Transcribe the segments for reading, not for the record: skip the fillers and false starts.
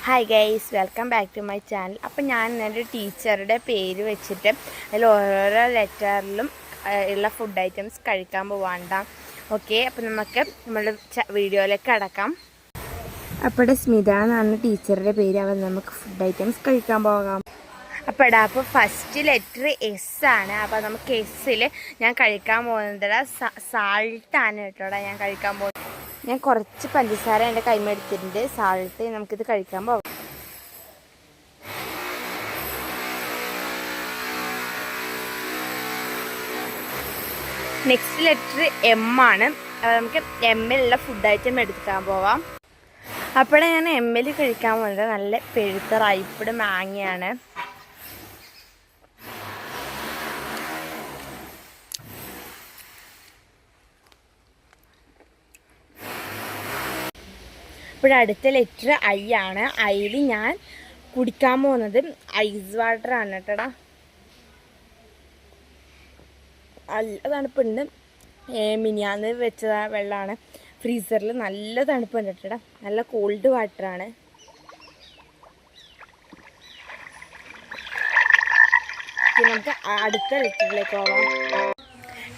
Hi guys, welcome back to my channel. അപ്പോൾ ഞാൻ എൻ്റെ ടീച്ചറുടെ പേര് വെച്ചിട്ട് അതിൽ ഓരോരോ ലെറ്ററിലും ഉള്ള ഫുഡ് ഐറ്റംസ് കഴിക്കാൻ പോവാണ്ട. ഓക്കെ, അപ്പോൾ നമുക്ക് നമ്മുടെ വീഡിയോയിലേക്ക് കടക്കാം. അപ്പോൾ സ്മിത എന്നാണ് ടീച്ചറുടെ പേര്. അപ്പോൾ നമുക്ക് ഫുഡ് ഐറ്റംസ് കഴിക്കാൻ പോകാം. അപ്പോൾ ഫസ്റ്റ് ലെറ്റർ എസ് ആണ്. അപ്പോൾ നമുക്ക് എസ്സിൽ ഞാൻ കഴിക്കാൻ പോകുന്നത് സാൾട്ടാണ് കേട്ടോടാ. ഞാൻ കഴിക്കാൻ പോകുന്നത് ഞാൻ കുറച്ച് പഞ്ചസാര എൻ്റെ കൈമെടുത്തിട്ടുണ്ട്. സാൾട്ട് നമുക്കിത് കഴിക്കാൻ പോകാം. നെക്സ്റ്റ് ലെറ്റർ എം ആണ്. നമുക്ക് എമ്മിലുള്ള ഫുഡ് ഐറ്റം എടുക്കാൻ പോവാം. അപ്പോൾ ഞാൻ എമ്മിൽ കഴിക്കാൻ പോകുന്നത് നല്ല പെഴുത്ത റൈപ്പിഡ് മാങ്ങയാണ്. അടുത്ത ലെറ്റർ ഐ ആണ്. ഐയിൽ ഞാൻ കുടിക്കാൻ പോകുന്നത് ഐസ് വാട്ടറാണ് കേട്ടോടാ. നല്ല തണുപ്പുണ്ട്. മിനിയാന്ന് വെച്ച വെള്ളമാണ്. ഫ്രീസറിൽ നല്ല തണുപ്പുണ്ട് കേട്ടോടാ. നല്ല കോൾഡ് വാട്ടറാണ്. പിന്നെ നമുക്ക് അടുത്ത ലെറ്ററിലേക്ക് പോകാം.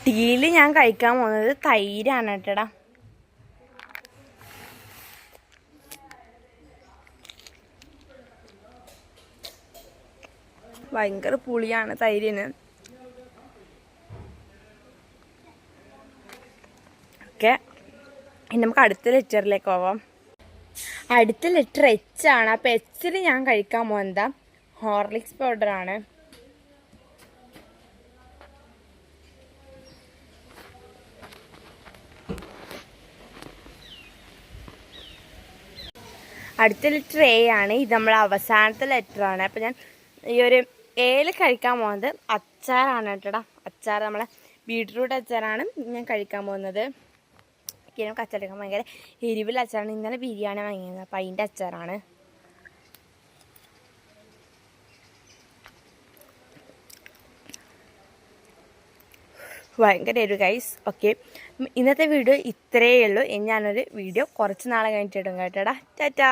ടീയിൽ ഞാൻ കഴിക്കാൻ പോകുന്നത് തൈരാണ് കേട്ടോടാ. ഭയങ്കര പുളിയാണ് തൈരിന്. ഓക്കെ, ഇനി നമുക്ക് അടുത്ത ലെറ്ററിലേക്ക് പോവാം. അടുത്ത ലെറ്റർ എച്ച് ആണ്. അപ്പോൾ എച്ചിൽ ഞാൻ കഴിക്കാൻ പോകുന്നത് ഹോർലിക്സ് പൗഡറാണ്. അടുത്ത ലെറ്റർ എ ആണ്. ഇത് നമ്മളെ അവസാനത്തെ ലെറ്ററാണ്. അപ്പോൾ ഞാൻ ഈ ഒരു ഏൽ കഴിക്കാൻ പോകുന്നത് അച്ചാറാണ് കേട്ടോടാ. അച്ചാർ നമ്മളെ ബീട്രൂട്ട് അച്ചാറാണ് ഞാൻ കഴിക്കാൻ പോകുന്നത്. നമുക്ക് അച്ചാറെടുക്കാൻ ഭയങ്കര എരിവിൽ അച്ചാറാണ്. ഇന്നലെ ബിരിയാണി വാങ്ങിയത്, അപ്പം അതിൻ്റെ അച്ചാറാണ്. ഭയങ്കര എരിവ് ഗൈസ്. ഓക്കെ, ഇന്നത്തെ വീഡിയോ ഇത്രയേ ഉള്ളൂ. ഞാനൊരു വീഡിയോ കുറച്ച് നാളെ കഴിഞ്ഞിട്ട് ഇടും കേട്ടോടാ. ടാറ്റാ.